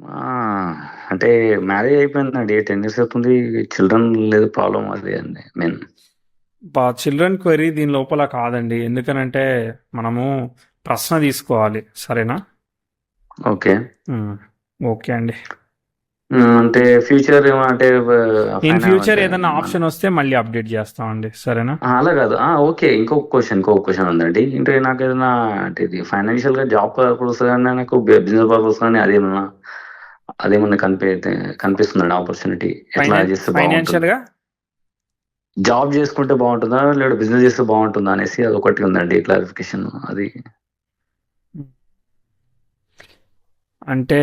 ఆ! అంటే మ్యారేజ్ అయిపోయిందండి. 10 ఇయర్స్ అవుతుంది. చిల్డ్రన్ లేదు ప్రాబ్లమ్ అదే అండి మెయిన్. చిల్డ్రన్ క్వెరీ దీని లోపల కాదండి. ఎందుకనంటే మనము ప్రశ్న తీసుకోవాలి. సరేనా? ఓకే. ఉమ్, ఓకే అండి. అంటే ఫ్యూచర్ ఏమో అంటే ఇన్ ఫైనా ఫ్యూచర్ అంటే ఏదైనా మన ఆప్షన్ వస్తే మళ్ళీ అప్డేట్ చేస్తామండి. సరేనా? అలా కాదు. ఓకే. ఇంకొక క్వెషన్ ఉందండి. అంటే నాకేదైనా అంటే ఇది ఫైనాన్షియల్‌గా జాబ్ పర్పస్ గాని నాకు బిజినెస్ పర్పస్ గాని అదేమన్నా కనిపిస్తుందండి ఆపర్చునిటీ? ఎట్లా చేస్తే బావుంటుంది? ఫైనాన్షియల్గా జాబ్ చేసుకుంటే బావుంటుందా? లేదా బిజినెస్ చేస్తే బావుంటుందా అనేసి అదొకటి ఉందండి క్లారిఫికేషన్ అది. అంటే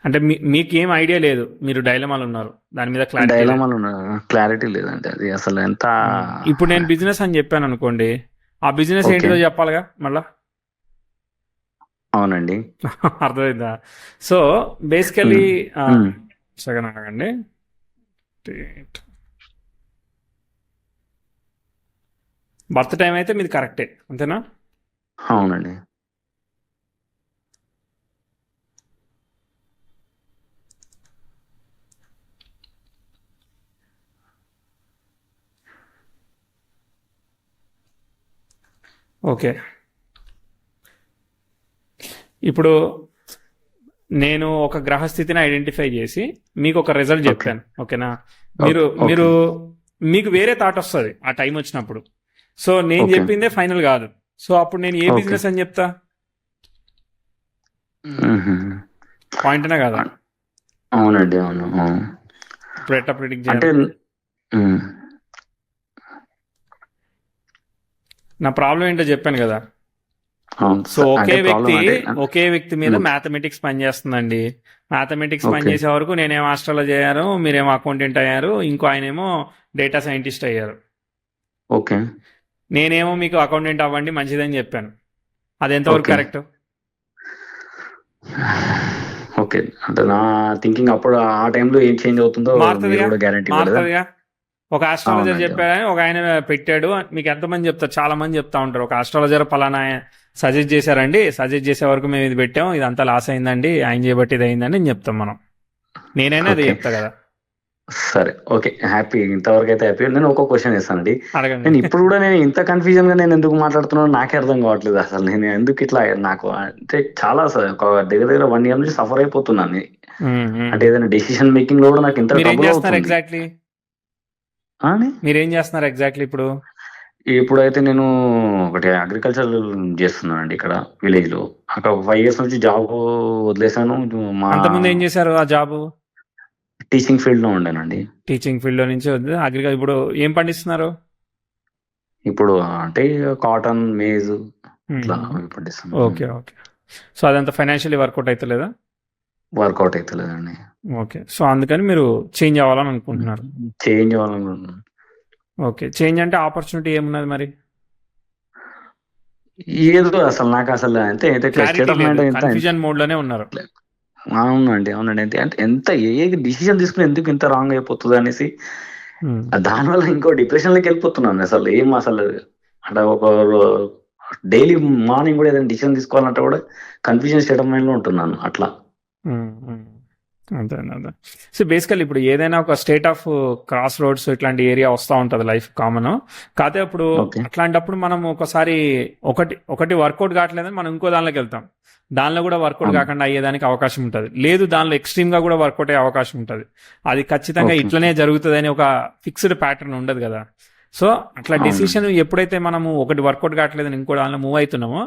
అంటే మీకేం ఐడియా లేదు. మీరు డైలమాలు ఉన్నారు. దాని మీద క్లారిటీ లేదు. డైలమాలో ఉన్న క్లారిటీ లేదండి. అది అసలు ఎంత ఇప్పుడు నేను బిజినెస్ అని చెప్పాను అనుకోండి. ఆ బిజినెస్ ఓకే. ఏంటిదో చెప్పాలిగా మళ్ళా. అవునండి. అర్థమైందా? సో బేసికలీ హ్మ్. హ్మ్. సెకండ్ ఆగండి. బర్త్ టైం అయితే మీది కరెక్టే, అంతేనా? అవునండి. ఓకే. ఇప్పుడు నేను ఒక గ్రహస్థితిని ఐడెంటిఫై చేసి మీకు ఒక రిజల్ట్ ఓకే. చెప్పాను. ఓకేనా? ఓకే. మీరు ఓకే. మీరు మీకు వేరే థాట్ వస్తుంది ఆ టైం వచ్చినప్పుడు. సో నేను ఓకే. చెప్పిందే ఫైనల్ కాదు. సో అప్పుడు నేను ఏ ఓకే. బిజినెస్ అని చెప్తా? హుహు. పాయింట్నే కదా. అన్ అవునండి. అవును. అవును. ఇప్పుడు ఎట్లా ప్రిడిక్ట్ అంటే చేయాలి? హ్మ్. నా ప్రాబ్లం ఏంటో చెప్పాను కదా. అవును. సో అంటే ప్రాబ్లమ్ అంటే ఒకే వ్యక్తి మీద హ్మ్. మ్యాథమెటిక్స్ పనిచేస్తుందండి. Mathematics okay. పనిచేసే వరకు నేనేమో ఆస్ట్రాలజీ అయ్యారు, మీరేమో అకౌంటెంట్ అయ్యారు, ఇంకో ఆయనేమో డేటా సైంటిస్ట్ అయ్యారు. ఓకే. నేనేమో మీకు అకౌంటెంట్ అవ్వండి మంచిదని చెప్పాను. అది ఎంతవరకు ఓకే. కరెక్ట్? ఓకే. అంటే నా థింకింగ్ అప్పుడు ఆ టైంలో ఏం చేంజ్ అవుతుందో మీరు మారుతుందిగా. గూడా గ్యారంటీ ఇవ్వలేదా? మారుతుందిగా. ఒక ఆస్ట్రాలజర్ అవునండి. అవును. చెప్పారని ఒక ఆయన పెట్టాడు. మీకు ఎంతమంది చెప్తారు? చాలా మంది చెప్తా ఉంటారు. ఒక ఆస్ట్రాలజర్ పలానా సజెస్ట్ చేశారండి, సజెస్ట్ చేసే వరకు మేము ఇది పెట్టాం, ఇదంతా లాస్ అయిందండి, ఆయన చేయబట్టి ఇది అయిందని నేను చెప్తాం మనం. నేనైనా అదే ఓకే. చెప్తా కదా. సరే. ఓకే. హ్యాపీ. ఇంతవరకైతే హ్యాపీ. నేను ఒక క్వెషన్ ఏస్తానండి. అడగండి. నేను ఇప్పుడు గూడా ఇంత కన్‌ఫ్యూజన్‌గా నేనెందుకు మాట్లాడుతున్నానో నాకే అర్థం కావట్లేదు అసలు. నేను ఎందుకు ఇట్లా నాకు అంటే చాలా ఒక దగ్గర దగ్గర 1 ఇయర్ నుంచి సఫర్ అయిపోతున్నాను. ఉమ్, ఉమ్. అంటే ఏదైనా డెసిషన్ మేకింగ్‌లో గూడా నాకు ఇంత మీరేం ట్రబుల్ చేస్తున్నారు అవుతుంది. ఎగ్జాక్ట్లీ? అండి? మీరేం చేస్తున్నారు ఎగ్జాక్ట్లీ ఇప్పుడు? ఇప్పుడైతే నేను ఒకటి అగ్రికల్చర్ చేస్తున్నానండి ఇక్కడ విలేజ్‌లో. అక్కడ ఒక 5 ఇయర్స్ నుంచి జాబ్ వదిలేసాను. మా అంతకుముందు ఏం చేశారు ఆ జాబు? టీచింగ్ ఫీల్డ్‌లో ఉండానండి. టీచింగ్ ఫీల్డ్ లో నుంచి వద్దు అగ్రికల్చర్. ఇప్పుడు ఏం పండిస్తున్నారు? ఇప్పుడు అంటే కాటన్, మేజ్ అట్లా ఉమ్. అవి పండిస్తున్నాను. Okay, okay. సో అదంతా ఫైనాన్షియలీ వర్కౌట్ అవుతలేదా? వర్కౌట్ అయితలేదండి. ఓకే. సో అందుకని మీరు చేంజ్ అవ్వాలని అనుకుంటున్నారు. చేంజ్ అవ్వాలనుకుంటున్నాను. ఓకే. చేంజ్ అంటే ఆపర్చునిటీ ఏమున్నది మరి? ఏదో అసలు నాకసలు అంటే అంటే ఇట్లా స్టేట్ క్లారిటీ ఆఫ్ లేదు. మైండ్ కన్‌ఫ్యూజన్ మోడ్‌లోనే ఉన్నారు. అవునండి. అవునండి. అంటే ఎంత ఏ డిసిషన్ తీసుకుని ఎందుకు ఇంత రాంగ్ అయిపోతదనేసి హ్మ్. దానివల్ల ఇంకో డిప్రెషన్‌లోకెళ్ళిపోతున్నాను అసలు. అసలు అంటే ఒక రో డైలీ మార్నింగ్ గూడా ఏదైనా డిసిషన్ తీసుకోవాలంటే గూడా కన్‌ఫ్యూజన్ స్టేట్ ఆఫ్ మైండ్‌లో ఉంటున్నాను అట్లా. హ్మ్. హ్మ్. అంతే అండి. అదే. సో బేసికల్లీ ఇప్పుడు ఏదైనా ఒక స్టేట్ ఆఫ్ క్రాస్ రోడ్స్ ఇట్లాంటి ఏరియా వస్తా ఉంటది లైఫ్ కామన్. కాతే అప్పుడు ఓకే. అట్లాంటప్పుడు మనం ఒకసారి ఒకటి వర్కౌట్ కావట్లేదని మనం ఇంకో దానిలోకి వెళ్తాం. దానిలో కూడా వర్కౌట్ అవును. కాకుండా అయ్యేదానికి అవకాశం ఉంటుంది. లేదు దానిలో ఎక్స్ట్రీమ్ గా కూడా వర్కౌట్ అయ్యే అవకాశం ఉంటుంది. అది ఖచ్చితంగా ఓకే. ఇట్లనే జరుగుతుంది అని ఒక ఫిక్స్డ్ ప్యాటర్న్ ఉండదు కదా. సో అట్లా అవునండి. డెసిషన్ ఎప్పుడైతే మనము ఒకటి వర్కౌట్ కావట్లేదని ఇంకో దానిలో మూవ్ అవుతున్నామో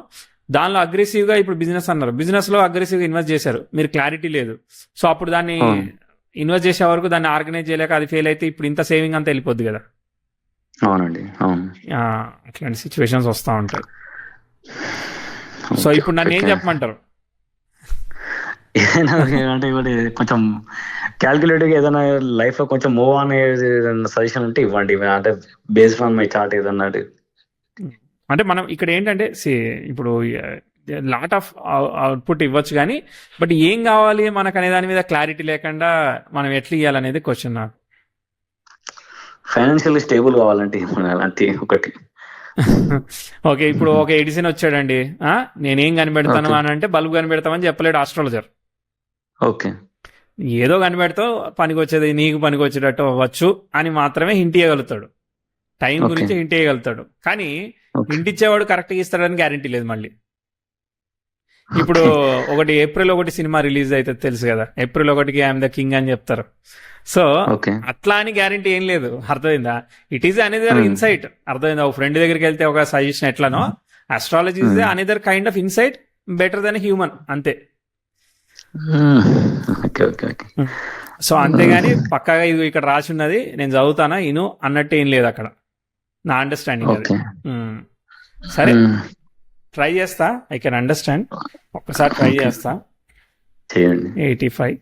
దానిలో అగ్రెసివ్ గా ఇప్పుడు బిజినెస్ అన్నారు. బిజినెస్ లో అగ్రెసివ్ గా ఇన్వెస్ట్ చేశారు. మీరు క్లారిటీ లేదు. సో అప్పుడు దాన్ని అవును. ఇన్వెస్ట్ చేసే వరకు దాన్ని ఆర్గనైజ్ చేయలేక అది ఫెయిల్ అయితే ఇప్పుడు ఇంత సేవింగ్ అంతా వెళ్ళిపోద్ది కదా. అవునండి. అవును. ఆ, అట్లాంటి సిచ్యువేషన్స్ వస్తూ ఉంటాయి. So okay. ఇప్పుడు ఓకే. నన్ను ఏం ఓకే. చెప్పమంటారు? ఏదైనా అంటే ఒకటి కొంచెం కాలిక్యులేటివ్‌గా ఏదైనా లైఫ్‌లో కొంచెం మూవ్ ఆన్ అయ్యేది ఏదన్నా సజెషన్ ఉంటే ఇవ్వండి. అంటే బేస్డ్ ఆన్ మై చార్ట్ ఏదన్నా అంటే మనం ఇక్కడ ఏంటంటే ఇప్పుడు లాట్ ఆఫ్ అవుట్పుట్ ఇవ్వచ్చు కానీ బట్ ఏం కావాలి మనకు అనే దాని మీద క్లారిటీ లేకుండా మనం ఎట్లా ఇవ్వాలనేది క్వశ్చన్ నాకు. ఫైనాన్షియల్లీ స్టేబుల్ కావాలంటే ఏముండాలి అంతే ఒకటి. ఓకే, ఇప్పుడు ఒక ఎడిసన్ వచ్చాడండి. ఆ, నేనేం కనిపెడతాను ఓకే. అని అంటే బల్బు కనిపెడతామని చెప్పలేడు ఆస్ట్రాలజర్. ఓకే. ఏదో కనిపెడతావు, పనికొచ్చేది నీకు పనికొచ్చేటట్టు అవ్వచ్చు అని మాత్రమే హింట్ ఇవ్వగలుగుతాడు. Time okay. గురించి హింట్ ఇవ్వగలుగుతాడు, కానీ ఓకే. హింట్ ఇచ్చేవాడు కరెక్ట్గా ఇస్తాడని గ్యారంటీ లేదు మళ్ళీ. ఇప్పుడు ఓకే. ఒకటి ఏప్రిల్ 1 సినిమా రిలీజ్ అయితే తెలుసు కదా, ఏప్రిల్ 1కి ఐఎమ్ ద కింగ్ అని చెప్తారు. So okay. అట్లా అని గ్యారంటీ ఏం లేదు, అర్థమైందా? It is another um. Insight, అర్థమైందా? ఒక ఫ్రెండ్ దగ్గరికి వెళ్తే ఒక సజెషన్ ఎట్లానో, astrology is um. Another kind of insight, better than human, అంతే. Um. Okay. Okay. Okay. So అంతేగాని పక్కాగా ఇది ఇక్కడ రాసి ఉన్నది నేను చదువుతానా ఇను అన్నట్టు ఏం లేదు అక్కడ, నా అండర్స్టాండింగ్ అది. ఓకే. ఉమ్. సరే, ఉమ్. ట్రై చేస్తా, ఐ కెన్ అండర్స్టాండ్. ఒక్కసారి ట్రై ఓకే. చేస్తా. చేయండి. 85.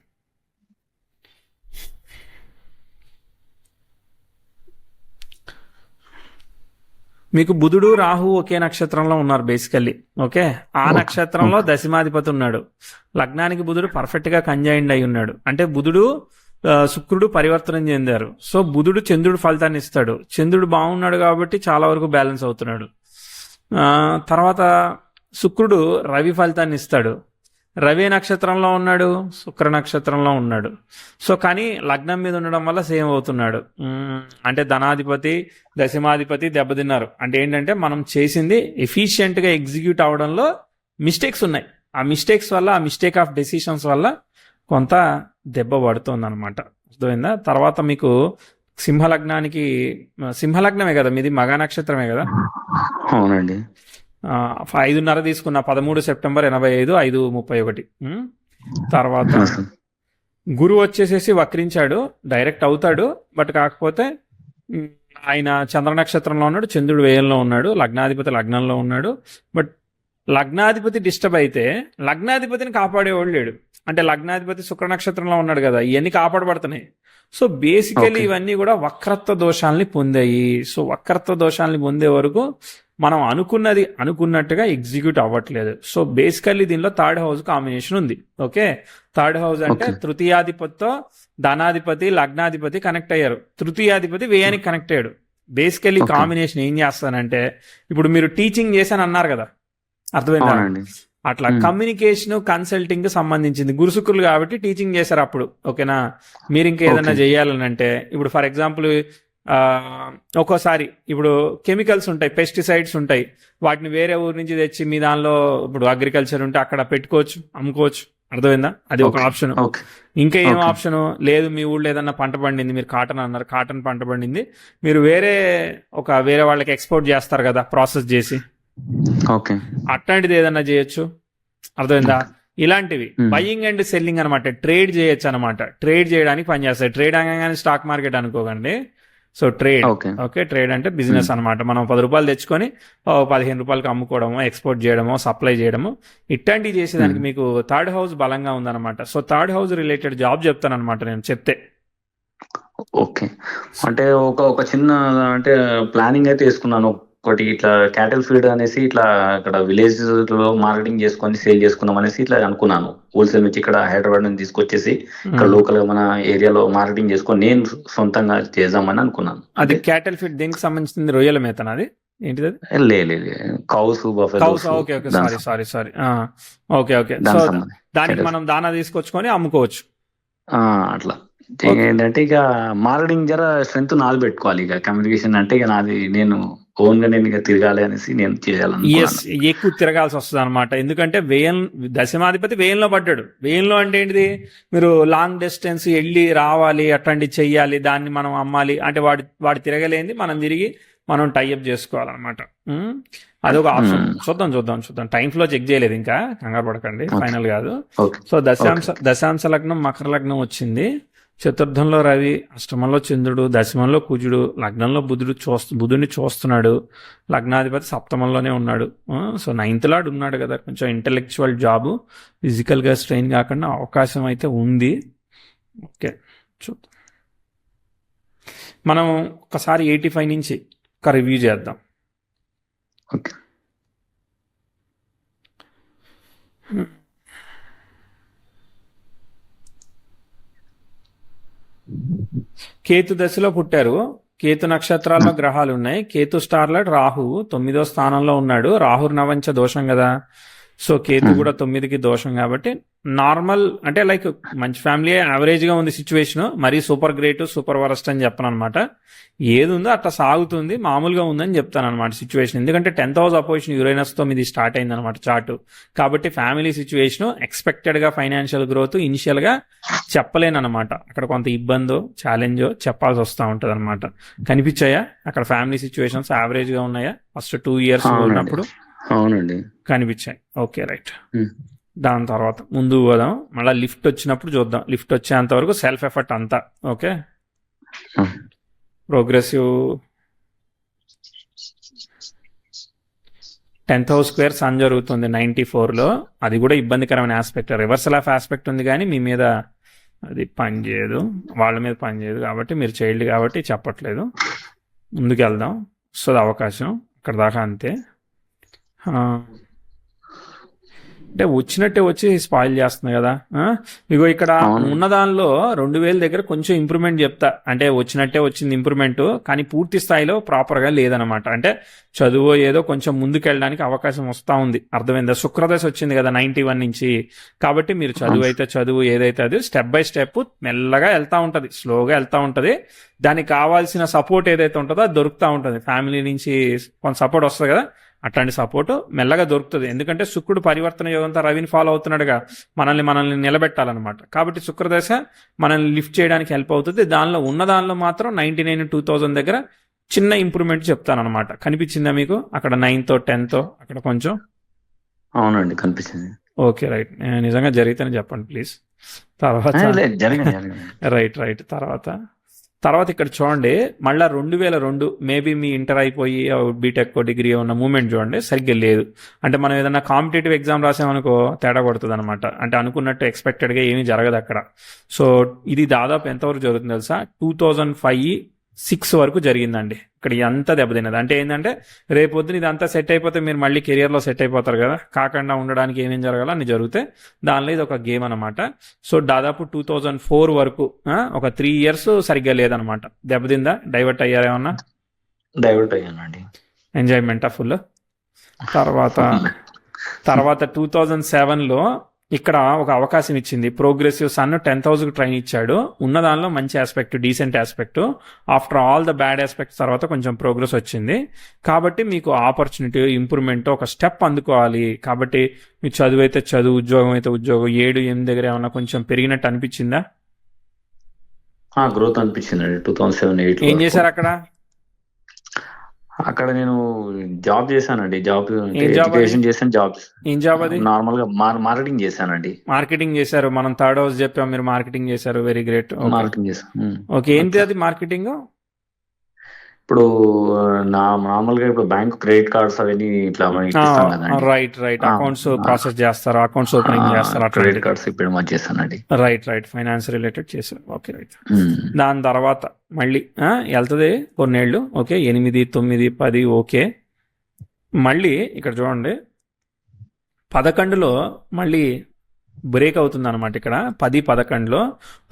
మీకు బుధుడు రాహు ఒకే నక్షత్రంలో ఉన్నారు బేసికల్లీ. ఓకే, ఆ ఓకే. నక్షత్రంలో ఓకే. దశమాధిపతి ఉన్నాడు. లగ్నానికి బుధుడు పర్ఫెక్ట్ గా కంజైండ్ అయి ఉన్నాడు. అంటే బుధుడు శుక్రుడు పరివర్తనం చెందారు. సో బుధుడు చంద్రుడు ఫలితాన్ని ఇస్తాడు. చంద్రుడు బాగున్నాడు కాబట్టి చాలా వరకు బ్యాలెన్స్ అవుతున్నాడు. తర్వాత శుక్రుడు రవి ఫలితాన్ని ఇస్తాడు. రవి నక్షత్రంలో ఉన్నాడు, శుక్ర నక్షత్రంలో ఉన్నాడు. సో కానీ లగ్నం మీద ఉండడం వల్ల సేమ్ అవుతున్నాడు. అంటే ధనాధిపతి దశమాధిపతి దెబ్బతిన్నారు. అంటే ఏంటంటే మనం చేసింది ఎఫిషియెంట్గా ఎగ్జిక్యూట్ అవడంలో మిస్టేక్స్ ఉన్నాయి. ఆ మిస్టేక్స్ వల్ల, ఆ మిస్టేక్ ఆఫ్ డెసిషన్స్ వల్ల కొంత దెబ్బ పడుతుంది అనమాట. అర్థమైందా? తర్వాత మీకు సింహలగ్నానికి, సింహలగ్నమే కదా మీది, మగ నక్షత్రమే కదా. అవునండి. 5:30 తీసుకున్న 13 సెప్టెంబర్ 85, 5:31. తర్వాత గురువు వచ్చేసేసి వక్రించాడు, డైరెక్ట్ అవుతాడు. బట్ కాకపోతే ఆయన చంద్ర నక్షత్రంలో ఉన్నాడు, చంద్రుడు వ్యయంలో ఉన్నాడు, లగ్నాధిపతి లగ్నంలో ఉన్నాడు. బట్ లగ్నాధిపతి డిస్టర్బ్ అయితే లగ్నాధిపతిని కాపాడేవాడు లేడు. అంటే లగ్నాధిపతి శుక్ర నక్షత్రంలో ఉన్నాడు కదా, ఇవన్నీ కాపాడబడుతున్నాయి. So basically okay. ఇవన్నీ కూడా వక్రత్వ దోషాలని పొందాయి. సో వక్రత్వ దోషాలని పొందే వరకు మనం అనుకున్నది అనుకున్నట్టుగా ఎగ్జిక్యూట్ అవ్వట్లేదు. సో బేసికల్లీ దీనిలో థర్డ్ హౌస్ కాంబినేషన్ ఉంది. ఓకే, థర్డ్ హౌస్ అంటే ఓకే. తృతీయాధిపతితో ధనాధిపతి లగ్నాధిపతి కనెక్ట్ అయ్యారు, తృతీయాధిపతి వ్యయానికి కనెక్ట్ అయ్యాడు. Basically okay. కాంబినేషన్ ఏం చేస్తానంటే, ఇప్పుడు మీరు టీచింగ్ చేశాను అన్నారు కదా, అర్థమైందా? అవునండి. అట్లా కమ్యూనికేషన్ కన్సల్టింగ్ సంబంధించింది గురు శుక్రులు కాబట్టి టీచింగ్ చేశారు అప్పుడు. ఓకేనా? మీరు ఇంకా ఏదైనా ఓకే. చేయాలని అంటే, ఇప్పుడు ఫర్ ఎగ్జాంపుల్ ఒక్కోసారి ఇప్పుడు కెమికల్స్ ఉంటాయి, పెస్టిసైడ్స్ ఉంటాయి, వాటిని వేరే ఊరు నుంచి తెచ్చి మీ దానిలో, ఇప్పుడు అగ్రికల్చర్ ఉంటే అక్కడ పెట్టుకోవచ్చు, అమ్ముకోవచ్చు. అర్థమైందా? అది ఒక ఓకే. ఆప్షన్. ఓకే. ఇంకా ఏం ఓకే. ఆప్షన్ లేదు, మీ ఊళ్ళో ఏదన్నా పంట పండింది, మీరు కాటన్ అన్నారు, కాటన్ పంట పండింది, మీరు వేరే వాళ్ళకి ఎక్స్పోర్ట్ చేస్తారు కదా ప్రాసెస్ చేసి, ఓకే. అట్లాంటిది ఏదన్నా చేయొచ్చు. అర్థమైందా? ఇలాంటివి మ్మ్. బయింగ్ అండ్ సెల్లింగ్ అనమాట, ట్రేడ్ చేయొచ్చు అనమాట. ట్రేడ్ చేయడానికి పనిచేస్తాయి. ట్రేడ్ అనగానే స్టాక్ మార్కెట్ అనుకోకండి. So trade, okay. Okay, trade అంటే బిజినెస్ మ్మ్. అనమాట. మనం 10 రూపాయలు తెచ్చుకొని 15 రూపాయలకి అమ్ముకోవడమో, ఎక్స్పోర్ట్ చేయడమో, సప్లై చేయడమో, ఇట్లాంటివి చేసేదానికి మ్మ్. మీకు థర్డ్ హౌస్ బలంగా ఉందన్నమాట. So third house related job చెప్తాను అనమాట నేను చెప్తే. ఓకే. అంటే ఒక చిన్న అంటే ప్లానింగ్ అయితే వేసుకున్నాను. ఒకటి ఇట్లా క్యాటిల్ ఫీడ్ అనేసి ఇట్లా అక్కడ విలేజ్ లో మార్కెటింగ్ చేసుకొని సేల్ చేసుకుందాం అనేసి ఇట్లా అనుకున్నాను. హోల్సేల్ నుంచి ఇక్కడ హైదరాబాద్ నుంచి తీసుకొచ్చేసి ఇక్కడ లోకల్ గా మన ఏరియాలో మార్కెటింగ్ చేసుకొని నేను సొంతంగా చేద్దామని అనుకున్నాను. అది క్యాటల్ ఫీడ్ దేనికి సంబంధించింది? రొయ్యల మేతనా అది? ఏంటిది అది? Cows cows. Buffaloes okay, okay, sorry. Okay, okay. So దానికి సంబంధించి దానికి cattle. మనం దానా తీసుకొచ్చుకొని అమ్ముకోవచ్చు. అట్లా ఓకే. ఏంటంటే ఇక మార్కెటింగ్ జర స్ట్రెంత్ నాది పెట్టుకోవాలి. ఇక కమ్యూనికేషన్ అంటే ఇక నాది, నేను ఓన్ గా నేను ఇక తిరగాలి అనేసి నేను ఎస్, చేయాలనుకున్నాను. ఎక్కువ తిరగాల్సి వస్తుంది అనమాట. ఎందుకంటే దశమాధిపతి వ్యయంలో పడ్డాడు. వ్యయంలో అంటే ఏంటిది? మీరు లాంగ్ డిస్టెన్స్ వెళ్ళి రావాలి, అట్లాంటివి చెయ్యాలి, దాన్ని మనం అమ్మాలి అంటే వాడు తిరగలేంది మనం తిరిగి మనం టైఅప్ చేసుకోవాలన్నమాట. అదొక ఆప్షన్. చూద్దాం. టైం ఫ్లో చెక్ చేయలేదు ఇంకా, కంగారు పడకండి, ఓకే. ఫైనల్ కాదు. ఓకే. So okay. దశాంశ లగ్నం మకర లగ్నం వచ్చింది. చతుర్థంలో రవి, అష్టమంలో చంద్రుడు, దశమంలో కుజుడు, లగ్నంలో బుధుడిని చూస్తున్నాడు. లగ్నాధిపతి సప్తమంలోనే ఉన్నాడు. సో 9th లార్డ్ ఉన్నాడు కదా, కొంచెం ఇంటెలెక్చువల్ జాబ్, ఫిజికల్గా స్ట్రెయిన్ కాకుండా అవకాశం అయితే ఉంది. ఓకే, చూద్దాం. మనం ఒకసారి 85 నుంచి ఒక రివ్యూ చేద్దాం. ఓకే. కేతు దశలో పుట్టారు. కేతు నక్షత్రాల్లో గ్రహాలు ఉన్నాయి. కేతు స్టార్లెట్ రాహు 9వ స్థానంలో ఉన్నాడు. రాహు నవంచ దోషం కదా, సో కేతు కూడా 9కి దోషం కాబట్టి నార్మల్ అంటే లైక్ మంచి ఫ్యామిలీ, యావరేజ్ గా ఉంది సిచ్యువేషన్. మరీ సూపర్ గ్రేట్ సూపర్ వరస్ట్ అని చెప్పను అనమాట. ఏది ఉందో అట్లా సాగుతుంది, మామూలుగా ఉందని చెప్తాను అనమాట సిచ్యువేషన్. ఎందుకంటే 10th హౌస్ అపోజిషన్ యురేనస్ తో ఇది స్టార్ట్ అయింది అనమాట చార్ట్. కాబట్టి ఫ్యామిలీ సిచ్యువేషన్, ఎక్స్పెక్టెడ్ గా ఫైనాన్షియల్ గ్రోత్ ఇనిషియల్ గా చెప్పలేనమాట. అక్కడ కొంత ఇబ్బందో ఛాలెంజో చెప్పాల్సి వస్తూ ఉంటది అనమాట. కనిపించాయా అక్కడ ఫ్యామిలీ సిచ్యువేషన్స్ యావరేజ్ గా ఉన్నాయా ఫస్ట్ 2 years ఉన్నప్పుడు? అవునండి, కనిపించాయి. Okay right. దాని తర్వాత ముందు పోదాం, మళ్ళీ లిఫ్ట్ వచ్చినప్పుడు చూద్దాం. లిఫ్ట్ వచ్చేంత వరకు సెల్ఫ్ ఎఫర్ట్ అంతా okay. Progressive 10th house square sun జరుగుతుంది 94లో. అది కూడా ఇబ్బందికరమైన ఆస్పెక్ట్, రివర్సల్ ఆఫ్ ఆస్పెక్ట్ ఉంది కానీ మీ మీద అది పనిచేయదు, వాళ్ళ మీద పనిచేయదు కాబట్టి మీరు చైల్డ్ కాబట్టి చెప్పట్లేదు. ముందుకు వెళ్దాం. వస్తుంది అవకాశం, అక్కడ దాకా అంతే. అంటే వచ్చినట్టే వచ్చి స్పాయిల్ చేస్తుంది కదా. ఇగో ఇక్కడ ఉన్న దానిలో 2000 దగ్గర కొంచెం ఇంప్రూవ్మెంట్ చెప్తా. అంటే వచ్చినట్టే వచ్చింది ఇంప్రూవ్మెంట్, కానీ పూర్తి స్థాయిలో ప్రాపర్గా లేదనమాట. అంటే చదువు ఏదో కొంచెం ముందుకు వెళ్ళడానికి అవకాశం వస్తూ ఉంది, అర్థమైందా? శుక్రదశ వచ్చింది కదా 91 నుంచి. కాబట్టి మీరు చదువు అయితే చదువు, ఏదైతే అది స్టెప్ బై స్టెప్ మెల్లగా వెళ్తూ ఉంటుంది, స్లోగా వెళ్తూ ఉంటుంది. దానికి కావాల్సిన సపోర్ట్ ఏదైతే ఉంటుందో అది దొరుకుతూ ఉంటుంది. ఫ్యామిలీ నుంచి కొంత సపోర్ట్ వస్తుంది కదా, అట్లాంటి సపోర్ట్ మెల్లగా దొరుకుతుంది. ఎందుకంటే శుక్రుడు పరివర్తన యోగంతో రవిని ఫాలో అవుతున్నాడుగా, మనల్ని నిలబెట్టాలన్నమాట. కాబట్టి శుక్రదశ మనల్ని లిఫ్ట్ చేయడానికి హెల్ప్ అవుతుంది. దానిలో మాత్రం 99 2000 దగ్గర చిన్న ఇంప్రూవ్మెంట్ చెప్తానమాట. కనిపించిందా మీకు అక్కడ 9th 10th అక్కడ కొంచెం? అవునండి, కనిపించింది. Okay right. నిజంగా జరిగితేనే చెప్పండి ప్లీజ్. తర్వాత రైట్ తర్వాత ఇక్కడ చూడండి, మళ్ళీ 2002 మేబీ మీ ఇంటర్ అయిపోయి బీటెక్ డిగ్రీ ఉన్న మూమెంట్ చూడండి, సరిగ్గా లేదు. అంటే మనం ఏదైనా కాంపిటేటివ్ ఎగ్జామ్ రాసామనుకో తేడా కొడుతుంది అనమాట. అంటే అనుకున్నట్టు ఎక్స్పెక్టెడ్గా ఏమీ జరగదు అక్కడ. సో ఇది దాదాపు ఎంతవరకు జరుగుతుంది తెలుసా? 2005-6 వరకు జరిగిందండి. ఇక్కడ అంతా దెబ్బతిన్నది. అంటే ఏంటంటే రేపొద్దున ఇదంతా సెట్ అయిపోతే మీరు మళ్ళీ కెరియర్లో సెట్ అయిపోతారు కదా, కాకుండా ఉండడానికి ఏమేం జరగాలో అన్ని జరుగుతాయి. దానిలో ఇది ఒక గేమ్ అనమాట. సో దాదాపు 2004 వరకు ఒక 3 years సరిగ్గా లేదనమాట. దెబ్బతిందా? డైవర్ట్ అయ్యారా ఏమన్నా? డైవర్ట్ అయ్యానండి. ఎంజాయ్మెంటా ఫుల్? తర్వాత 2007లో ఇక్కడ ఒక అవకాశం ఇచ్చింది. ప్రోగ్రెసివ్ సన్ 10th హౌస్ కి ట్రైన్ ఇచ్చాడు. ఉన్న దానిలో మంచి aspect, decent aspect. After all the bad aspects తర్వాత కొంచెం ప్రోగ్రెస్ వచ్చింది. కాబట్టి మీకు ఆపర్చునిటీ, ఇంప్రూవ్మెంట్, ఒక స్టెప్ అందుకోవాలి. కాబట్టి మీ చదువు అయితే చదువు, ఉద్యోగం అయితే ఉద్యోగం. 7-8 దగ్గర ఏమన్నా కొంచెం పెరిగినట్టు అనిపించిందా? గ్రోత్ అనిపించింది 2007-8. ఏం చేశారు అక్కడ నేను జాబ్ చేశానండి. ఎడ్యుకేషన్ చేశాను. ఏం జాబ్ అది? నార్మల్ గా మార్కెటింగ్ చేశానండి. మార్కెటింగ్ చేశారు. మనం 3rd హౌస్ చెప్పాం, మీరు మార్కెటింగ్ చేశారు. Very great. మార్కెటింగ్ చేశాను. ఓకే, ఏంటి అది మార్కెటింగ్? ఇప్పుడు నార్మల్ గా ఇప్పుడు బ్యాంక్ క్రెడిట్ కార్డ్స్ అవన్నీ ఇట్లా రైట్ అకౌంట్స్ ప్రాసెస్ చేస్తారు, అకౌంట్స్ ఓపెనింగ్ చేస్తారు. క్రెడిట్ కార్డ్స్ ఇప్పుడు చేస్తానండి. రైట్ ఫైనాన్స్ రిలేటెడ్ చేశారు. Okay right. దాని తర్వాత మళ్ళీ వెళ్తుంది కొన్నేళ్ళు. Okay, 8, 9, 10 okay. మళ్ళీ ఇక్కడ చూడండి 11లో మళ్ళీ బ్రేక్ అవుతుంది అనమాట. ఇక్కడ 10-11లో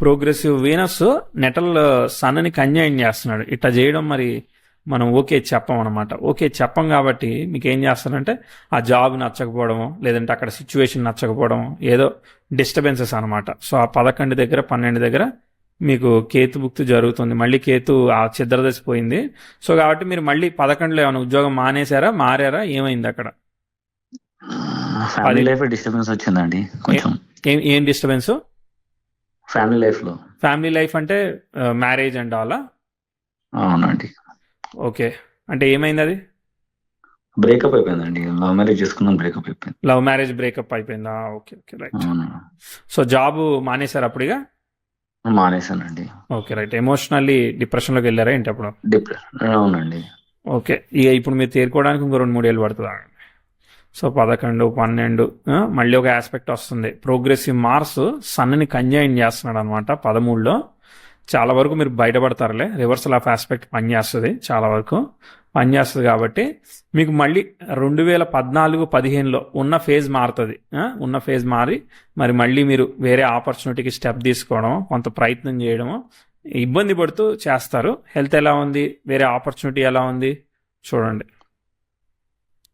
ప్రోగ్రెసివ్ వీనస్ నెటల్ సన్ని కంజైన్ చేస్తున్నాడు. ఇట్లా చేయడం మరి మనం ఓకే చెప్పం అనమాట. ఓకే చెప్పం కాబట్టి మీకు ఏం చేస్తారంటే ఆ జాబ్ నచ్చకపోవడము, లేదంటే అక్కడ సిచ్యువేషన్ నచ్చకపోవడం, ఏదో డిస్టర్బెన్సెస్ అనమాట. సో ఆ 11 దగ్గర 12 దగ్గర మీకు కేతు భుక్తి జరుగుతుంది. మళ్ళీ కేతు ఆ ఛిద్రదశ పోయింది. సో కాబట్టి మీరు మళ్ళీ 11లో ఏమైనా ఉద్యోగం మారారా? ఏమైంది అక్కడ? ఫ్యామిలీ లైఫ్ డిస్టర్బెన్స్ వచ్చిందండి కొంచెం. ఏం డిస్టర్బెన్స్? ఫ్యామిలీ లైఫ్ అంటే మ్యారేజ్ అండ్ అలా? అవునండి. ఓకే, అంటే ఏమైంది? అది బ్రేకప్ అయిపోయిందండి. లవ్ మ్యారేజ్ చేసుకున్నాం, బ్రేకప్ అయిపోయింది. లవ్ మ్యారేజ్ బ్రేకప్ అయిపోయిందా? Okay right. సో జాబ్ మానేశారు అప్పుడుగా? మానేశానండి. Okay right. ఎమోషనల్లీ డిప్రెషన్ లోకి వెళ్ళారా ఏంటి అప్పుడు? అవునండి. ఓకే, ఇక ఇప్పుడు మీరు తేరుకోవడానికి ఇంకో 2-3 ఏళ్ళు పడుతుందా? సో 11, 12 మళ్ళీ ఒక ఆస్పెక్ట్ వస్తుంది. ప్రోగ్రెసివ్ మార్స్ సన్ని కంజైన్ చేస్తున్నాడు అనమాట 13లో. చాలా వరకు మీరు బయటపడతారులే. రివర్సల్ ఆఫ్ ఆస్పెక్ట్ పనిచేస్తుంది, చాలా వరకు పనిచేస్తుంది. కాబట్టి మీకు మళ్ళీ 2014-15లో ఉన్న ఫేజ్ మారుతుంది. ఉన్న ఫేజ్ మారి మరి మళ్ళీ మీరు వేరే ఆపర్చునిటీకి స్టెప్ తీసుకోవడం, కొంత ప్రయత్నం చేయడము ఇబ్బంది పడుతూ చేస్తారు. హెల్త్ ఎలా ఉంది, వేరే ఆపర్చునిటీ ఎలా ఉంది చూడండి.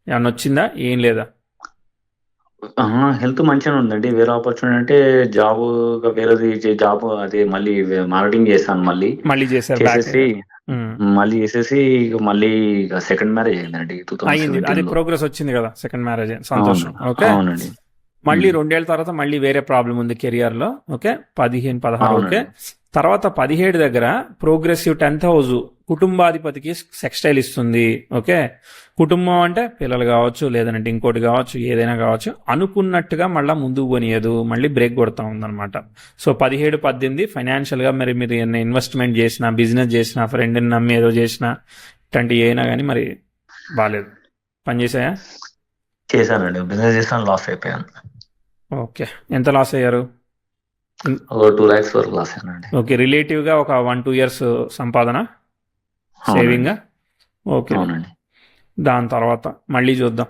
ఏమన్నా వచ్చిందా, ఏం లేదా? హెల్త్ మంచిగానే ఉందండి. వేరే ఆపర్చునిటీ అంటే జాబ్, వేరేది జాబ్ అది మళ్ళీ మార్కెటింగ్ చేశాను. మళ్ళీ మళ్ళీ చేశారు బ్యాక్ చేసేసి మళ్ళీ సెకండ్ మ్యారేజ్ అయిందండి అయ్యింది. అది 2017లో. ప్రోగ్రెస్ వచ్చింది కదా, సెకండ్ మ్యారేజ్ సంతోషం. ఓకే, అవునండి. మళ్ళీ 2 ఏళ్ల తర్వాత మళ్ళీ వేరే ప్రాబ్లం ఉంది కెరియర్ లో. ఓకే, 15, 16. ఓకే, తర్వాత 17 దగ్గర ప్రోగ్రెసివ్ 10th హౌస్ కుటుంబాధిపతికి సెక్స్టైల్ ఇస్తుంది. ఓకే, కుటుంబం అంటే పిల్లలు కావచ్చు, లేదంటే ఇంకోటి కావచ్చు, ఏదైనా కావచ్చు, అనుకున్నట్టుగా మళ్ళీ ముందుకు పోనీయదు, మళ్ళీ బ్రేక్ కొడతా ఉందన్నమాట. సో 17, 18 ఫైనాన్షియల్ గా మరి మీరు ఇన్వెస్ట్మెంట్ చేసినా, బిజినెస్ చేసినా, ఫ్రెండ్ని నమ్మి ఏదో చేసినా, ఇట్లాంటివి అయినా కానీ మరి బాగాలేదు. పనిచేసాయా? చేశానండి, బిజినెస్ చేశాను, లాస్ అయిపోయాను. ఓకే, ఎంత లాస్ అయ్యారు? 2 lakhs వరకు లాస్ అయ్యానండి. ఓకే, రిలేటివ్ గా ఒక 1-2 years సంపాదన సేవింగ్. ఓకే, అవునండి. దాని తర్వాత మళ్ళీ చూద్దాం.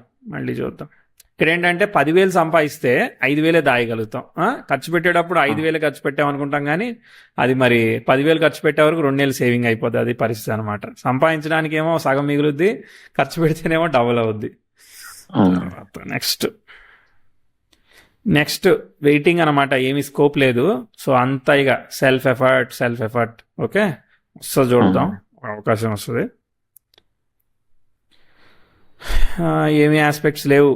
ఇక్కడ ఏంటంటే 10,000 సంపాదిస్తే 5,000 దాయగలుగుతాం. ఖర్చు పెట్టేటప్పుడు 5,000 ఖర్చు పెట్టామనుకుంటాం, కానీ అది మరి 10,000 ఖర్చు పెట్టే వరకు 2 నెలలు సేవింగ్ అయిపోద్ది. అది పరిస్థితి అనమాట. సంపాదించడానికి ఏమో సగం మిగులుద్ది, ఖర్చు పెడితేనేమో డబుల్ అవుద్ది. నెక్స్ట్ వెయిటింగ్ అనమాట, ఏమి స్కోప్ లేదు. సో అంతా ఇక సెల్ఫ్ ఎఫర్ట్. ఓకే, వస్తుంది, చూద్దాం, అవకాశం వస్తుంది. ఏమి ఆస్పెక్ట్స్ లేవు,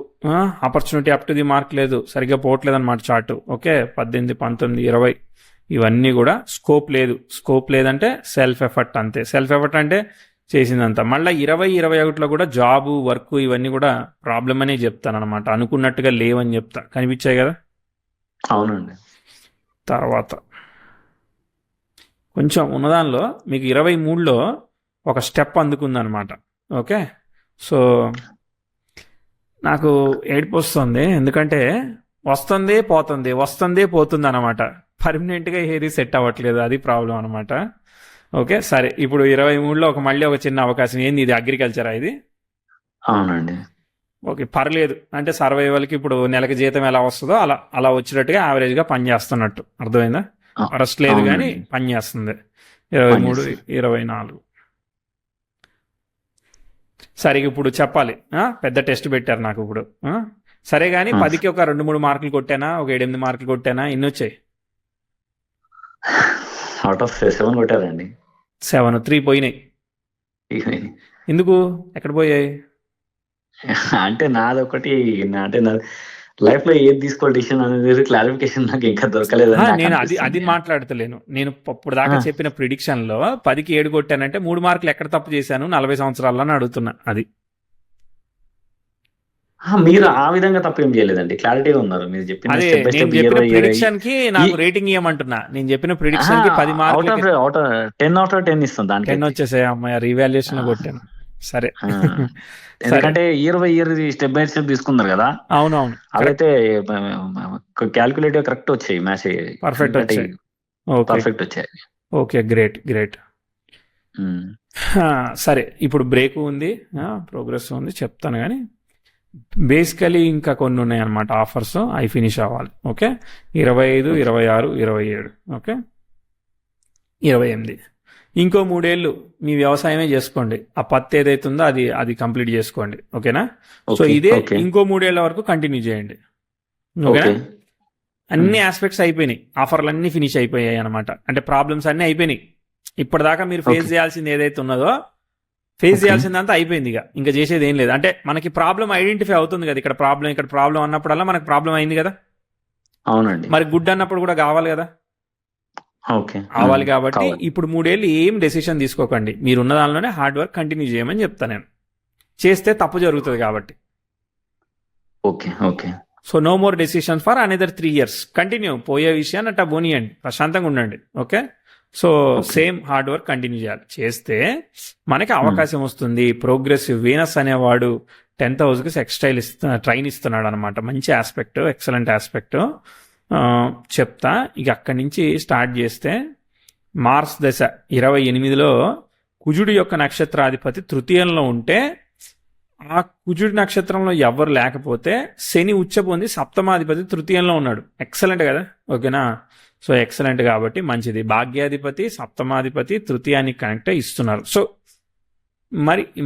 opportunity up to the mark లేదు, సరిగ్గా పోవట్లేదు అనమాట చార్టు. ఓకే, 18, 19, 20 ఇవన్నీ కూడా స్కోప్ లేదంటే సెల్ఫ్ ఎఫర్ట్ అంతే. సెల్ఫ్ ఎఫర్ట్ అంటే చేసిందంతా. మళ్ళీ 20, 21లో కూడా జాబు, వర్క్ ఇవన్నీ కూడా ప్రాబ్లం అనే చెప్తాను అనమాట. అనుకున్నట్టుగా లేవని చెప్తా. కనిపించాయి కదా? అవునండి. తర్వాత కొంచెం ఉన్నదానిలో మీకు 23లో ఒక స్టెప్ అందుకుందనమాట. ఓకే, సో నాకు ఏడుపు వస్తుంది, ఎందుకంటే వస్తుంది పోతుంది అనమాట. పర్మనెంట్గా ఏది సెట్ అవ్వట్లేదు, అది ప్రాబ్లం అనమాట. ఓకే, సరే, ఇప్పుడు 23లో మళ్ళీ ఒక చిన్న అవకాశం. ఏంది ఇది, అగ్రికల్చరా ఇది? అవునండి. ఓకే, పర్లేదు, అంటే సర్వైవల్కి ఇప్పుడు నెలకి జీతం ఎలా వస్తుందో అలా వచ్చినట్టుగా యావరేజ్గా పని చేస్తున్నట్టు, అర్థమైందా? రెస్ట్ లేదు కానీ పని చేస్తుంది. 23, 24. సరే, ఇప్పుడు చెప్పాలి. పెద్ద టెస్ట్ పెట్టారు నాకు ఇప్పుడు. సరే కానీ 10కి ఒక 2-3 మార్కులు కొట్టానా, ఒక 7-8 మార్కులు కొట్టానా, ఎన్ని వచ్చాయి? Out of 7 కొట్టారండి. 7, 3 పోయినాయి. ఎందుకు, ఎక్కడ పోయాయి? అంటే నాదొకటి, అంటే లైఫ్ లో ఏది తీసుకోవాలి డిసిషన్ అనేది క్లారిఫికేషన్ నాకు ఇంకా దొరకలేదు. నేను అది మాట్లాడతలేను. నేను ఇప్పుడు దాకా చెప్పిన ప్రిడిక్షన్ లో 10కి 7 కొట్టానంటే 3 మార్కులు ఎక్కడ తప్పు చేశాను 40 సంవత్సరాల్లో అని అడుగుతున్నా. అది మీరు ఆ విధంగా తప్పు ఏం చేయలేదండి, క్లారిటీగా ఉన్నారు. మీరు చెప్పిన ప్రిడిక్షన్ కి నాకు రేటింగ్ ఇవ్వమంటున్నా. నేను చెప్పిన ప్రిడిక్షన్ కి 10 మార్కులు 10 out of 10 ఇస్తాం. దానికి 10 వచ్చేసాయి. అమ్మాయి రీవాల్యుయేషన్ లో కొట్టాను. సరే, ఎందుకంటే year by year step by step తీసుకున్నారు కదా. అవునవును, అవైతే క్యాల్కులేట్ కరెక్ట్ వచ్చాయి, మ్యాచ్ పర్ఫెక్ట్ వచ్చాయి. Okay, great. సరే, ఇప్పుడు బ్రేక్ ఉంది, ప్రోగ్రెస్ ఉంది, చెప్తాను. కానీ బేసికలీ ఇంకా కొన్ని ఉన్నాయి అనమాట ఆఫర్స్, అవి ఫినిష్ అవ్వాలి. ఓకే, 25, 26, 27. ఓకే, 28. ఇంకో 3 ఏళ్ళు మీ వ్యవసాయమే చేసుకోండి. ఆ పత్తి ఏదైతుందో అది కంప్లీట్ చేసుకోండి. ఓకేనా? సో ఇదే ఇంకో 3 ఏళ్ల వరకు కంటిన్యూ చేయండి. ఓకేనా? అన్ని ఆస్పెక్ట్స్ అయిపోయినాయి, ఆఫర్లు అన్ని ఫినిష్ అయిపోయాయి అనమాట. అంటే ప్రాబ్లమ్స్ అన్ని అయిపోయినాయి. ఇప్పటిదాకా మీరు ఫేస్ చేయాల్సింది ఏదైతే ఉన్నదో, ఫేస్ చేయాల్సిందంతా అయిపోయింది. ఇంకా చేసేది ఏం లేదు. అంటే మనకి ప్రాబ్లం ఐడెంటిఫై అవుతుంది కదా, ఇక్కడ ప్రాబ్లం అన్నప్పుడల్లా మనకు ప్రాబ్లం అయింది కదా. అవునండి. మరి గుడ్ అన్నప్పుడు కూడా కావాలి కదా. కావాలి కాబట్టి ఇప్పుడు 3 ఏళ్ళు ఏం డెసిషన్ తీసుకోకండి. మీరున్న దానిలోనే హార్డ్ వర్క్ కంటిన్యూ చేయమని చెప్తాను నేను. చేస్తే తప్పు జరుగుతుంది కాబట్టి. Okay. So no more decision for another 3 years. Continue, పోయే విషయాన్ని అట్లా పోనీయండి, ప్రశాంతంగా ఉండండి. Okay, so same hard work continue చేయాలి. చేస్తే మనకి అవకాశం వస్తుంది. ప్రోగ్రెసివ్ వీనస్ అనేవాడు 10th హౌస్కి సెక్స్టైల్ ట్రైన్ ఇస్తున్నాడు అనమాట. మంచి ఆస్పెక్ట్, ఎక్సలెంట్ ఆస్పెక్ట్. చెప్తా. ఇక అక్కడి నుంచి స్టార్ట్ చేస్తే మార్స్ దశ 28లో కుజుడు యొక్క నక్షత్రాధిపతి తృతీయంలో ఉంటే ఆ కుజుడి నక్షత్రంలో ఎవరు లేకపోతే శని ఉచ్చ పొంది సప్తమాధిపతి తృతీయంలో ఉన్నాడు. ఎక్సలెంట్ కదా, ఓకేనా. సో ఎక్సలెంట్ కాబట్టి మంచిది. భాగ్యాధిపతి సప్తమాధిపతి తృతీయానికి కనెక్ట్ ఇస్తున్నారు. సో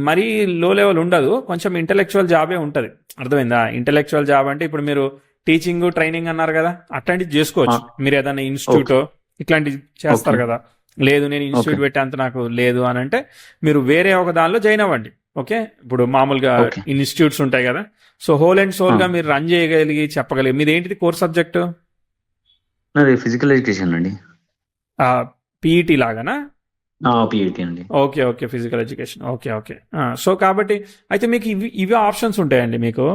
మరి లో లెవెల్ ఉండదు, కొంచెం ఇంటెలెక్చువల్ జాబే ఉంటుంది. అర్థమైందా? ఇంటెలెక్చువల్ జాబ్ అంటే ఇప్పుడు మీరు టీచింగ్ ట్రైనింగ్ అన్నారు కదా, అట్లాంటివి చేసుకోవచ్చు. మీరు ఏదైనా ఇన్స్టిట్యూట్ ఇట్లాంటివి చేస్తారు కదా. లేదు నేను ఇన్స్టిట్యూట్ పెట్టేంత నాకు లేదు అని అంటే మీరు వేరే ఒక దానిలో జాయిన్ అవ్వండి. ఓకే, ఇప్పుడు మామూలుగా ఇన్స్టిట్యూట్స్ ఉంటాయి కదా. సో హోల్ అండ్ సోల్ గా మీరు రన్ చేయగలిగి చెప్పగలిగి. మీది ఏంటిది కోర్స్ సబ్జెక్ట్? ఫిజికల్ ఎడ్యుకేషన్ అండి. పీఈటీ లాగానా? పీఈటీ అండి. Okay okay, physical education. Okay okay. So కాబట్టి అయితే మీకు ఇవి ఆప్షన్స్ ఉంటాయండి మీకు.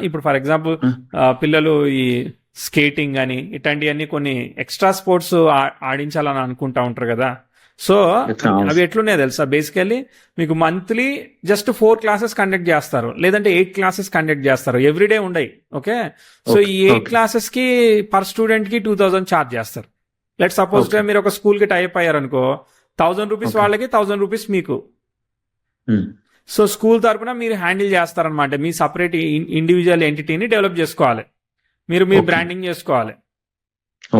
ఇప్పుడు ఫర్ ఎగ్జాంపుల్ పిల్లలు ఈ స్కేటింగ్ అని ఇట్లాంటివన్నీ కొన్ని ఎక్స్ట్రా స్పోర్ట్స్ ఆడించాలని అనుకుంటా ఉంటారు కదా. సో అవి ఎట్లున్నాయి తెలుసా, బేసికల్లీ మీకు మంత్లీ జస్ట్ 4 క్లాసెస్ కండక్ట్ చేస్తారు, లేదంటే 8 క్లాసెస్ కండక్ట్ చేస్తారు. ఎవ్రీడే ఉండయి. ఓకే, సో ఈ 8 క్లాసెస్ కి పర్ స్టూడెంట్ కి 2000 ఛార్జ్ చేస్తారు. లెట్ సపోజ్ మీరు ఒక స్కూల్ కి టైప్ అయ్యారు అనుకో, 1000 రూపీస్ వాళ్ళకి, 1000 రూపీస్ మీకు. సో స్కూల్ తరపున మీరు హ్యాండిల్ చేస్తారనమాట. మీ సపరేట్ ఇండివిజువల్ ఎంటిటీని డెవలప్ చేసుకోవాలి, మీరు బ్రాండింగ్ చేసుకోవాలి.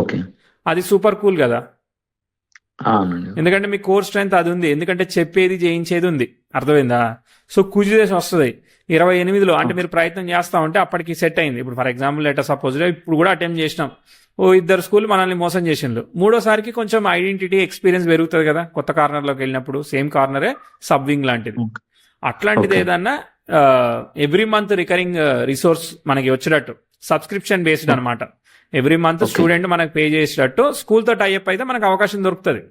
ఓకే, అది సూపర్ కూల్ కదా. ఎందుకంటే మీ కోర్ స్ట్రెంత్ అది ఉంది, ఎందుకంటే చెప్పేది చేయించేది ఉంది. అర్థమైందా? సో కుజుదేశం వస్తుంది 28లో. అంటే మీరు ప్రయత్నం చేస్తా ఉంటే అప్పటికి సెట్ అయింది. ఇప్పుడు ఫర్ ఎగ్జాంపుల్ లెటర్ సపోజ్ ఇప్పుడు కూడా అటెంప్ట్ చేసినాం, 2 స్కూల్ మనల్ని మోసం చేసిండ్రు. 3వసారికి కొంచెం ఐడెంటిటీ ఎక్స్పీరియన్స్ పెరుగుతుంది కదా. కొత్త కార్నర్లోకి వెళ్ళినప్పుడు సేమ్ కార్నరే సబ్ వింగ్ లాంటిది. అట్లాంటిది ఏదన్నా ఎవ్రీ మంత్ రికరింగ్ రిసోర్స్ మనకి వచ్చేటట్టు, సబ్స్క్రిప్షన్ బేస్డ్ అనమాట. ఎవ్రీ మంత్ స్టూడెంట్ మనకు పే చేసేటట్టు స్కూల్ తో టైఅప్ అయితే మనకు అవకాశం దొరుకుతుంది.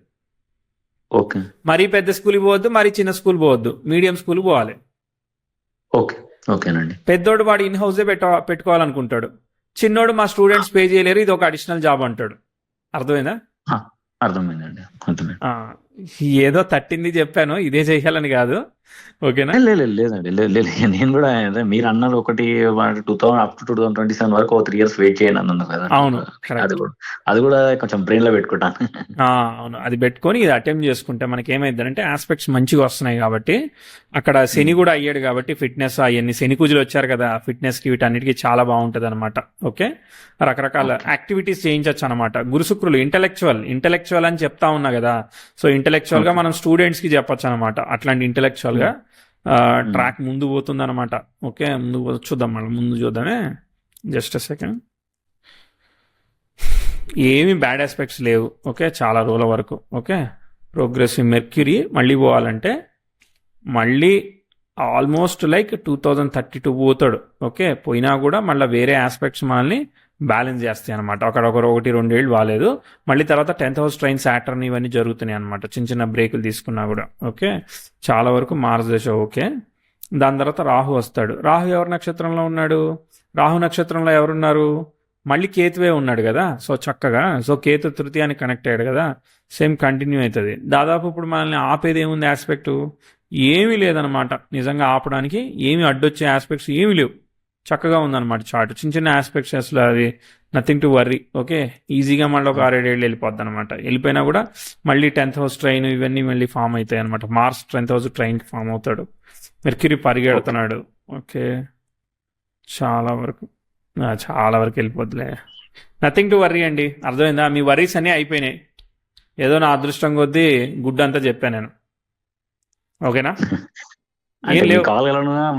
మరీ పెద్ద స్కూల్ పోవద్దు, మరీ చిన్న స్కూల్ పోవద్దు, మీడియం స్కూల్ పోవాలి. పెద్దోడు వాడు ఇన్ హౌసే పెట్టుకోవాలనుకుంటాడు, చిన్నోడు మా స్టూడెంట్స్ పే చేయలేరు, ఇది ఒక అడిషనల్ జాబ్ అంటాడు. అర్థమైందా? అర్థమైందండి. ఏదో తట్టింది చెప్పాను, ఇదే చేయాలని కాదు. ఓకేనా? లేదండి, నేను కూడా మీరు అన్నారు ఒకటి 2027 వరకు 3 years వెయిట్ చేయండి అన్నారు కదా. అవును, అది కూడా కొంచెం బ్రెయిన్ లో పెట్టుకుంటాను. అవును, అది పెట్టుకొని ఇది అటెంప్ట్ చేసుకుంటే మనకి ఏమైందంటే ఆస్పెక్ట్స్ మంచిగా వస్తున్నాయి. కాబట్టి అక్కడ శని కూడా అయ్యాడు కాబట్టి ఫిట్నెస్ అవన్నీ శని కుజులు వచ్చారు కదా, ఫిట్నెస్ కి వీటన్నిటికీ చాలా బాగుంటది అనమాట. ఓకే, రకరకాల యాక్టివిటీస్ చేయించవచ్చు అనమాట. గురు శుక్రులు ఇంటెలెక్చువల్ అని చెప్తా ఉన్నా కదా. సో ఇంటెలెక్చువల్ గా మనం స్టూడెంట్స్ కి చెప్పొచ్చు అనమాట. అట్లాంటి ఇంటెలెక్చువల్ గా ట్రాక్ ముందు పోతుంది అనమాట. ఓకే, చూద్దాం, మళ్ళీ ముందు చూద్దామే. Just second. ఏమి బ్యాడ్ ఆస్పెక్ట్స్ లేవు. ఓకే, చాలా రోజుల వరకు. ఓకే, ప్రోగ్రెసివ్ మెర్క్యూరీ మళ్ళీ పోవాలంటే మళ్ళీ ఆల్మోస్ట్ లైక్ 2032 పోతాడు. ఓకే, పోయినా కూడా మళ్ళీ వేరే ఆస్పెక్ట్స్ మనల్ని బ్యాలెన్స్ చేస్తాయి అనమాట. ఒకటి 1-2 ఏళ్ళు బాగాలేదు, మళ్ళీ తర్వాత 10th house ట్రైన్ సాటర్న్ ఇవన్నీ జరుగుతున్నాయి అనమాట. చిన్న బ్రేకులు తీసుకున్నా కూడా. ఓకే, చాలా వరకు మార్స్ దశ. ఓకే, దాని తర్వాత రాహు వస్తాడు. రాహు ఎవరి నక్షత్రంలో ఉన్నాడు? రాహు నక్షత్రంలో ఎవరున్నారు? మళ్ళీ కేతువే ఉన్నాడు కదా. సో చక్కగా, సో కేతు తృతీయానికి కనెక్ట్ అయ్యాడు కదా, సేమ్ కంటిన్యూ అవుతుంది. దాదాపు ఇప్పుడు మనల్ని ఆపేది ఏముంది ఆస్పెక్ట్? ఏమీ లేదనమాట. నిజంగా ఆపడానికి ఏమి అడ్డొచ్చే ఆస్పెక్ట్స్ ఏమీ లేవు. చక్కగా ఉందన్నమాట చార్ట్. చిన్న ఆస్పెక్ట్స్ అసలు అది నథింగ్ టు వర్రీ. ఓకే, ఈజీగా మళ్ళీ ఒక 6-7 ఏళ్ళు వెళ్ళిపోద్ది అనమాట. వెళ్ళిపోయినా కూడా మళ్ళీ 10th house ట్రైన్ ఇవన్నీ మళ్ళీ ఫామ్ అవుతాయి అనమాట. మార్స్ 10th house ట్రైన్కి ఫామ్ అవుతాడు. మెర్క్యూరీ పరిగెడుతున్నాడు. ఓకే, చాలా వరకు వెళ్ళిపోద్దులే. నథింగ్ టు వర్రీ అండి. అర్థమైందా? మీ వర్రీస్ అన్నీ అయిపోయినాయి. ఏదో నా అదృష్టం కొద్దీ గుడ్ అంతా చెప్పాను నేను. ఓకేనా?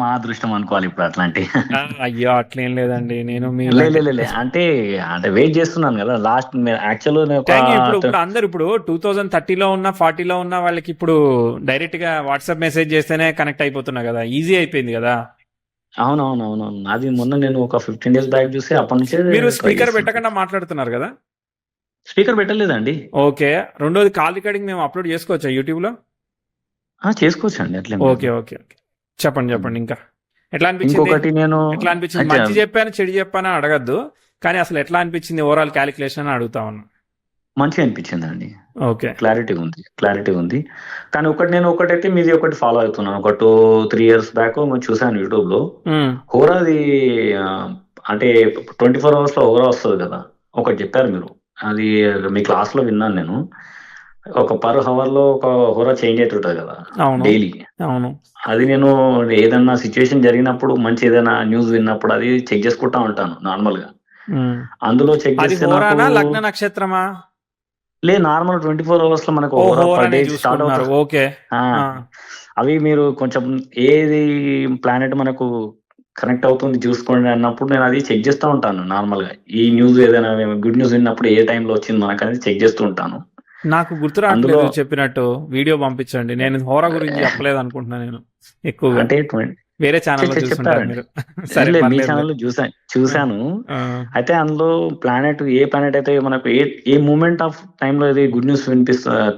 మా అదృష్టం అనుకోవాలి ఇప్పుడు. అట్లాంటి అయ్యో అట్లేం లేదండి. నేను అంటే వెయిట్ చేస్తున్నాను కదా. లాస్ట్ యాక్చువల్ ఇప్పుడు అందరు ఇప్పుడు 2030లో ఉన్న 40లో ఉన్న వాళ్ళకి ఇప్పుడు డైరెక్ట్ గా వాట్సాప్ మెసేజ్ చేస్తేనే కనెక్ట్ అయిపోతున్నా కదా, ఈజీ అయిపోయింది కదా. అవునవునవును, అది మొన్న నేను ఒక 15 days బ్యాక్ చూసి అప్పటి నుంచి. మీరు స్పీకర్ పెట్టకుండా మాట్లాడుతున్నారు కదా? స్పీకర్ పెట్టలేదండి. ఓకే, రెండోది కాల్ రికార్డింగ్ మేము అప్లోడ్ చేసుకోవచ్చా యూట్యూబ్ లో? చేసుకోవచ్చు అండి, అట్లే. ఓకే ఓకే ఓకే, చెప్పండి ఇంకా ఎట్లా అనిపించింది? మంచి చెప్పాను చెడు చెప్పాను అడగద్దు, కానీ అసలు ఎట్లా అనిపించింది ఓవరాల్ క్యాలిక్యులేషన్ అని అడుగుతా ఉన్నా. మంచిగా అనిపించింది అండి. ఓకే, క్లారిటీ ఉంది. కానీ ఒకటైతే మీది ఒకటి ఫాలో అవుతున్నాను. ఒక 2-3 years బ్యాక్ చూసాను యూట్యూబ్ లో. హోరాది అంటే 24 hours లో హోరా వస్తుంది కదా, ఒకటి చెప్పారు మీరు. అది మీ క్లాస్ లో విన్నాను నేను. ఒక పర్ హవర్ లో ఒక హోరా చేంజ్ అవుతుంటది కదా అవును డైలీ. అవును అది నేను ఏదన్నా సిచ్యువేషన్ జరిగినప్పుడు మంచి ఏదైనా న్యూస్ విన్నప్పుడు అది చెక్ చేసుకుంటా ఉంటాను నార్మల్ గా. ఉమ్. అందులో చెక్ అది చేస్తే నాకు హోరానా లగ్న నక్షత్రమా? నార్మల్ 24 అవర్స్ లో మనకు ఓ హోరా పర్ హోరానే డే స్టార్ట్ చూసుకుంటున్నారు, అవుతుంది. ఓకే. ఆ, ఆ, అవి మీరు కొంచెం ఏది ప్లానెట్ మనకు కనెక్ట్ అవుతుంది చూసుకోండి అన్నప్పుడు నేను అది చెక్ చేస్తూ ఉంటాను నార్మల్ గా. ఈ న్యూస్ ఏదైనా గుడ్ న్యూస్ విన్నప్పుడు ఏ టైంలో వచ్చింది మనకు అనేది చెక్ చేస్తూ ఉంటాను. నాకు గుర్తు అందులో రావట్లేదు చెప్పినట్టు. వీడియో పంపించండి. నేను హోరా గురించి చెప్పలేదు అనుకుంటున్నా నేను ఎక్కువగా. అంటే వేరే ఛానల్లో చూసుంటారు చెప్పారండి. మీరు. సరే లేదు, మీ పర్లేదులే. ఛానల్లో చూశాను. ఆ, అయితే అందులో ఏ ప్లానెట్ అయితే మనకు ఏ మూమెంట్ ఆఫ్ టైంలో ఇది గుడ్ న్యూస్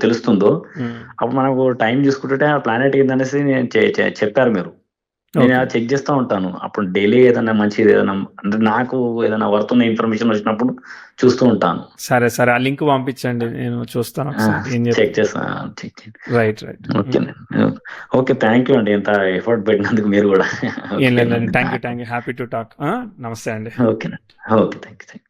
తెలుస్తుందో ఉమ్, అప్పుడు మనకు టైం చూసుకుంటుంటే ఆ ప్లానెట్ ఏందనేసి నేను చెప్పారు మీరు. నేను ఓకే. అది చెక్ చేస్తూ ఉంటాను. అప్పుడు డైలీ ఏదైనా మంచిది ఏదైనా అంటే నాకు ఏదైనా వర్త్ ఉన్న ఇన్ఫర్మేషన్ వచ్చినప్పుడు చూస్తూ ఉంటాను. సరే సరే, ఆ లింక్ పంపించండి, నేను చూస్తాను ఒకసారి ఏం చెక్ చెప్తాను. చేస్తాను. చెక్ చేయండి. Right right. Okay. Okay, thank you అండి, ఇంత ఎఫర్ట్ పెట్టినందుకు మీరు కూడా. ఏం ఓకే. లేదండి, thank you happy to talk. నమస్తే అండి. ఓకేనండి. Okay, thank you.